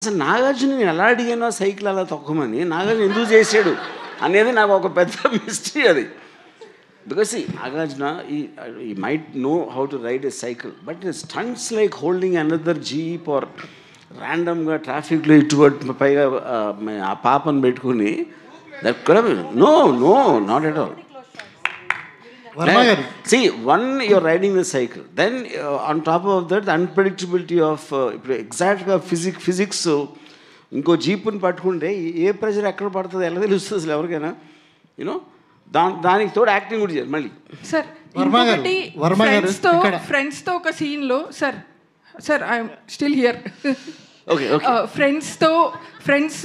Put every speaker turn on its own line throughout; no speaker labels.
అసలు నాగార్జున నేను ఎలా అడిగానో సైకిల్ అలా తొక్కమని, నాగార్జున ఎందుకు చేశాడు అనేది నాకు ఒక పెద్ద మిస్టరీ అది. Because Nagarjuna he might know how to ride a cycle, but stunts like holding another jeep or ర్యాండమ్గా ట్రాఫిక్లో ఇటువంటి పైగా ఆ పాపను పెట్టుకుని దట్ కూడా no not at all. See, one, you're riding the cycle. Then on top of that, the unpredictability of exactly physics. ఇంకో జీపుని పట్టుకుంటే ఏ ప్రెషర్ ఎక్కడ పడుతుంది ఎలా తెలుస్తుంది అసలు ఎవరికైనా, యూనో. దానికి తోడు యాక్టింగ్ కూడా చేయాలి మళ్ళీ.
సార్ ఫ్రెండ్స్తో ఒక సీన్లో sir I'm still here. Friends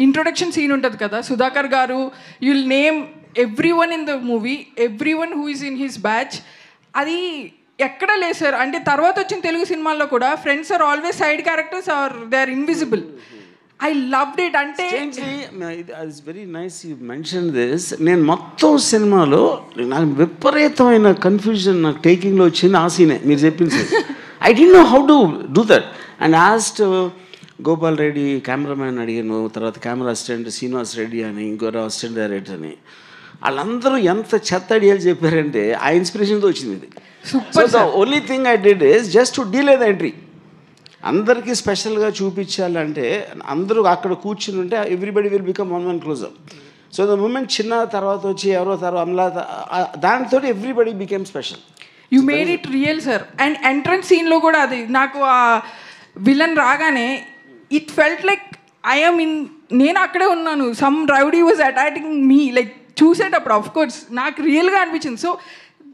introduction scene ఉంటుంది కదా, Sudhakar garu you'll name everyone in the movie, everyone who is in his batch. అది ఎక్కడ లేదు సార్. అంటే తర్వాత వచ్చిన తెలుగు సినిమాల్లో కూడా friends are always side characters are they are invisible. I loved it. అంటే
it's very nice you mention this. నేను మొత్తం సినిమాలో నాకు విపరీతమైన కన్ఫ్యూజన్ నాకు టేకింగ్లో వచ్చింది ఆ సీనే మీరు చెప్పింది. I don't know how to do that and ఆస్ట్ Gopal Reddy cameraman అడిగాను, తర్వాత కెమెరా అసిస్టెంట్ శ్రీనివాస్ రెడ్డి అని, ఇంకోరు అసిస్టెంట్ డైరెక్టర్ అని. వాళ్ళందరూ ఎంత చెత్త ఐడియాలు చెప్పారంటే ఆ ఇన్స్పిరేషన్తో వచ్చింది ఇది. So the only thing I did is just to delay the entry. అందరికీ స్పెషల్గా చూపించాలంటే అందరూ అక్కడ కూర్చుని ఉంటే everybody will become one closer. So the moment చిన్న తర్వాత వచ్చి ఎవరో తర్వాత అమలా దానితో everybody became special.
You made it real sir. And entrance సీన్లో కూడా అది నాకు ఆ విలన్ రాగానే it felt like I'm in, నేను అక్కడే ఉన్నాను. Some rowdy was attacking me like చూసేటప్పుడు ఆఫ్ కోర్స్ నాకు రియల్గా అనిపించింది. So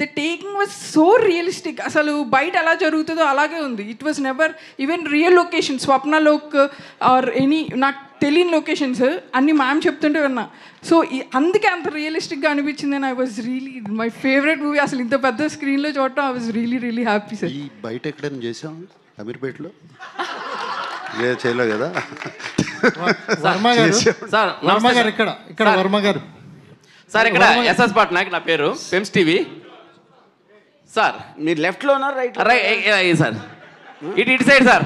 the taking was so realistic. అసలు బయట ఎలా జరుగుతుందో అలాగే ఉంది. It was never even real location, Swapnalok or any నాకు తెలియని లొకేషన్స్ అన్ని మ్యామ్ చెప్తుంటే విన్నా. సో అందుకే అంత రియలిస్టిక్గా అనిపించింది. And I was really my favourite movie. అసలు ఇంత పెద్ద స్క్రీన్లో చూడటం I was really happy sir.
ఈ బయట ఎక్కడైనా చేసాం అమీర్పేటలో చేయలేదు కదా.
వర్మ గారు ఇక్కడ వర్మ గారు సార్, ఇక్కడ ఎస్ఎస్ పట్నాయక్ నా పేరు, పెమ్స్ టీవీ సార్.
మీరు లెఫ్ట్లో ఉన్నారు రైట్
సార్, ఇటు సైడ్ సార్.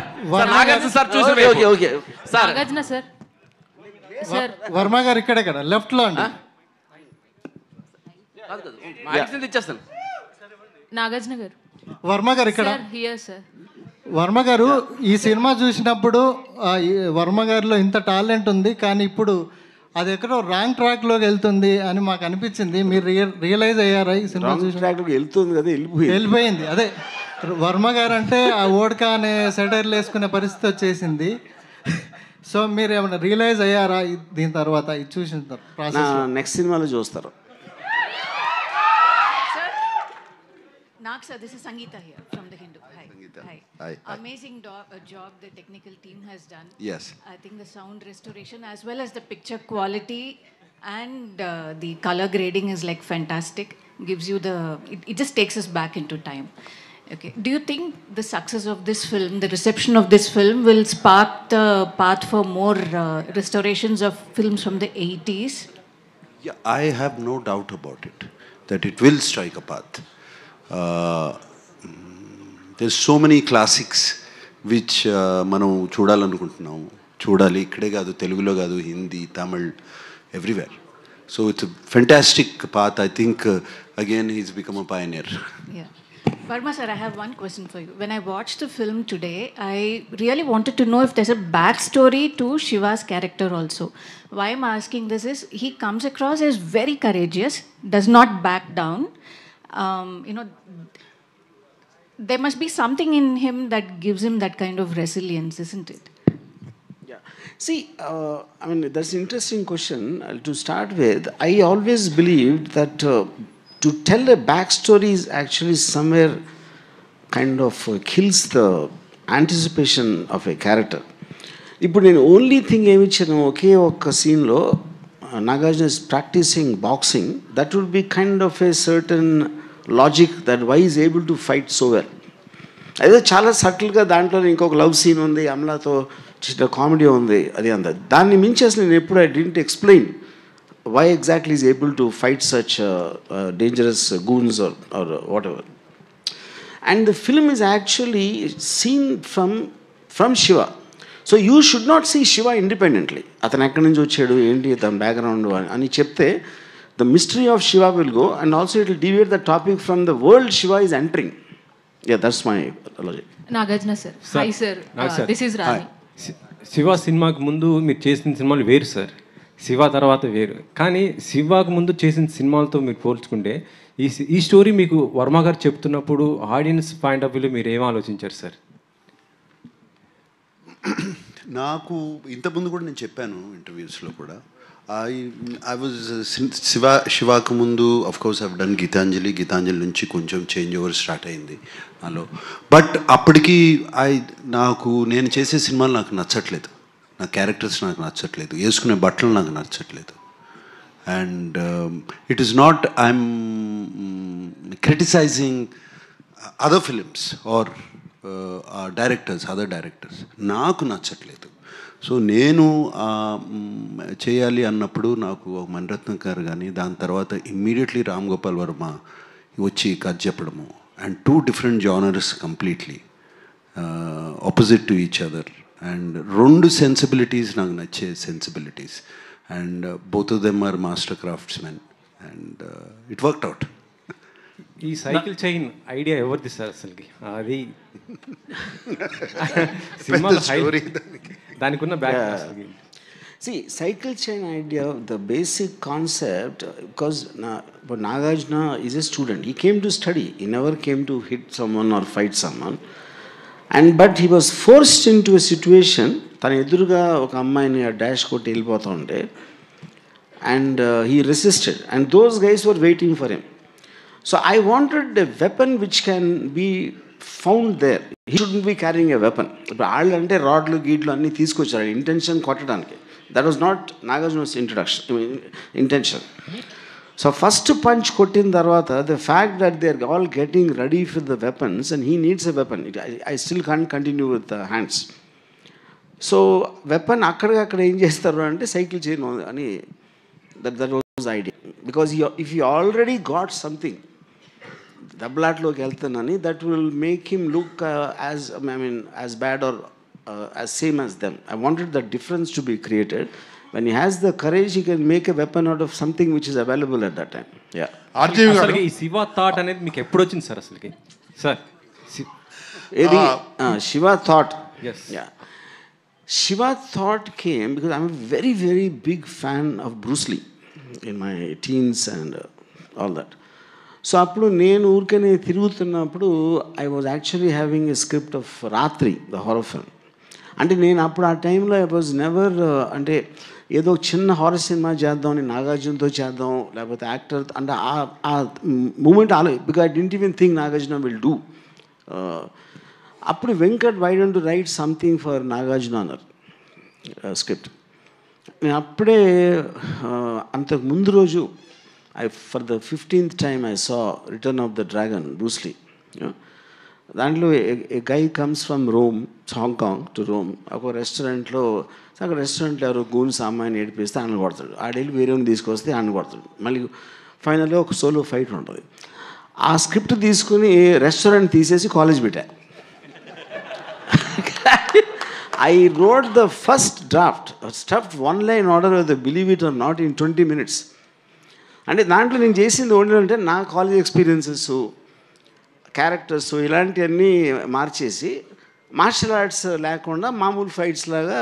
నాగార్జున సార్ చూసి
ఓకే
సార్.
సార్
వర్మ గారు ఇక్కడ లెఫ్ట్లో అండి. ఇచ్చేస్తాను.
నాగార్జున గారు
వర్మ గారు ఇక్కడ.
వర్మ
గారు ఈ సినిమా చూసినప్పుడు వర్మ గారిలో ఇంత టాలెంట్ ఉంది, కానీ ఇప్పుడు అది ఎక్కడో రాంగ్ ట్రాక్లోకి వెళ్తుంది అని మాకు అనిపించింది. మీరు రియలైజ్ అయ్యారా ఈ సినిమా చూసిన?
ట్రాక్లోకి వెళ్తుంది కదా,
వెళ్ళిపోయింది. అదే వర్మ గారు అంటే ఆ ఓడ్కా అనే సెటైర్లు వేసుకునే పరిస్థితి వచ్చేసింది. సో మీరు ఏమైనా రియలైజ్ అయ్యారా దీని తర్వాత ఇది చూసిన ప్రాసెస్?
నెక్స్ట్ సినిమాలో చూస్తారు.
Nag sir, this is Sangeeta here from The Hindu. Hi. Amazing job the technical team has done.
Yes.
I think the sound restoration as well as the picture quality and the color grading is like fantastic. Gives you it just takes us back into time. Okay. Do you think the success of this film, the reception of this film will spark the path for more restorations of films from the 80s?
Yeah, I have no doubt about it, that it will strike a path. There's so many classics which మనం చూడాలనుకుంటున్నాము. చూడాలి, ఇక్కడే కాదు, తెలుగులో కాదు, Hindi, Tamil, everywhere. So it's fantastic path. I think again he's become a pioneer.
Yeah. Varma sir, I have one question for you. When I watched the film today, I really wanted to know if there's a backstory to Shiva's character also. Why I'm asking this is he comes across as very courageous, does not back down. There must be something in him that gives him that kind of resilience, isn't it?
Yeah. See, I mean, that's an interesting question. To start with, I always believed that to tell a backstory is actually somewhere kind of kills the anticipation of a character. ఇప్పుడు నేను only thing ఏమి ఇచ్చాను, ఒకే ఒక్క సీన్లో Nagarjuna is practicing boxing, that would be kind of a certain logic that why he is able to fight so well. అదే చాలా సటిల్గా దాంట్లో ఇంకొక లవ్ సీన్ ఉంది, అమలాతో చిన్న కామెడీ ఉంది, అది అంత. దాన్ని మించి అసలు నేను ఎప్పుడు I didn't explain why exactly he is able to fight such dangerous goons or whatever. And the film is actually seen from Shiva. So you should not see Shiva independently. అతను ఎక్కడి నుంచి వచ్చాడు, ఏంటి తన బ్యాక్గ్రౌండ్ అని చెప్తే the mystery of Shiva will go, and also it will deviate the topic from the world Shiva is entering. Yeah, that's my logic.
Nagarjuna sir. Hi sir. This is Rani.
Shiva సినిమాకి ముందు మీరు చేసిన సినిమాలు వేరు sir, Shiva తర్వాత వేరు. కానీ శివకు ముందు చేసిన సినిమాలతో మీరు పోల్చుకుంటే ఈ స్టోరీ మీకు వర్మ గారు చెప్తున్నప్పుడు ఆడియన్స్ పాయింట్ ఆఫ్ వ్యూలో మీరు ఏం ఆలోచించారు సార్?
నాకు ఇంతకుముందు కూడా నేను చెప్పాను ఇంటర్వ్యూస్లో కూడా, I was శివాకు ముందు of course I've done Geetanjali నుంచి కొంచెం చేంజ్ ఓవర్ స్టార్ట్ అయింది నాలో. బట్ అప్పటికి నేను చేసే సినిమాలు నాకు నచ్చట్లేదు, నా క్యారెక్టర్స్ నాకు నచ్చట్లేదు, వేసుకునే బట్టలు నాకు నచ్చట్లేదు. And it is not I'm criticising other films or other directors, నాకు నచ్చట్లేదు. సో నేను చేయాలి అన్నప్పుడు నాకు మణిరత్నం గారు కానీ, దాని తర్వాత ఇమ్మీడియట్లీ రామ్ గోపాల్ వర్మ వచ్చి కథ చెప్పడము, and 2 different genres completely opposite to each other, and 2 sensibilities నాకు నచ్చే sensibilities, and both of them are master craftsmen, and it worked out.
ఈ సైకిల్ చైన్ ఐడియా ఎవరిది సార్ అసలుకి? అది సినిమాలో దానికి ఉన్న back.
See, cycle chain idea, the basic concept, because Nagarjuna is a student. He came to study. He never came to hit someone or fight someone. But he was forced into a situation. తన ఎదురుగా ఒక అమ్మాయిని dash కొట్టి వెళ్ళిపోతూ ఉంటే, and he resisted. And those guys were waiting for him. So I wanted a weapon which can be found there. He shouldn't be carrying a weapon. ఇప్పుడు వాళ్ళు అంటే రాడ్లు గీడ్లు అన్నీ తీసుకొచ్చారు ఇంటెన్షన్ కొట్టడానికి. That was not Nagarjuna's intention. So first punch కొట్టిన తర్వాత the fact that they are all getting ready for the weapons and he needs a weapon, I still can't continue with the hands. So weapon అక్కడికక్కడ ఏం చేస్తారు అంటే cycle chain అని, that was idea. Because if you already got something, దెబ్బలాట్లోకి వెళ్తానని, that will make him look as bad or as same as them. I wanted the difference to be created. When he has the courage, he can make a weapon out of something which is available at that time. Yeah.
అసలుకి ఈ Shiva thought అనేది మీకు ఎప్పుడు వచ్చింది sir అసలుకి? Sir
ఏది Shiva thought?
Yes.
Yeah. Shiva thought came because I'm a very, very big fan of Bruce Lee in my teens and all that. So అప్పుడు నేను ఊరికనే తిరుగుతున్నప్పుడు I was actually having a script of రాత్రి, the horror film. అంటే నేను అప్పుడు ఆ టైంలో ఐ వాజ్ నెవర్, అంటే ఏదో చిన్న హారర్ సినిమా చేద్దాం, నాగార్జునతో చేద్దాం, లేకపోతే యాక్టర్ అంటే ఆ moment because I didn't even think Nagarjuna will do. అప్పుడు Venkat why don't write something for Nagarjuna అన్నారు స్క్రిప్ట్. నేను అప్పుడే అంతకు ముందు రోజు for the 15th time I saw Return of the Dragon, Bruce Lee. దాంట్లో a guy comes from Rome, Hong Kong to Rome. ఒక రెస్టారెంట్లో ఎవరో గూన్స్ అమ్మాయిని ఏడిపిస్తే ఆయన కొడతాడు, ఆడెళ్ళి వేరేని తీసుకొస్తే ఆయన కొడతాడు, మళ్ళీ ఫైనల్గా ఒక సోలో ఫైట్ ఉంటుంది. ఆ స్క్రిప్ట్ తీసుకుని రెస్టారెంట్ తీసేసి కాలేజ్ పెట్టా. I wrote the first draft, stuffed 1 line order with the believe it or not in 20 minutes. అంటే దాంట్లో నేను చేసింది ఏంటంటే నా కాలేజ్ ఎక్స్పీరియన్సెస్, క్యారెక్టర్స్ ఇలాంటివన్నీ మార్చేసి మార్షల్ ఆర్ట్స్ లేకుండా మామూలు ఫైట్స్ లాగా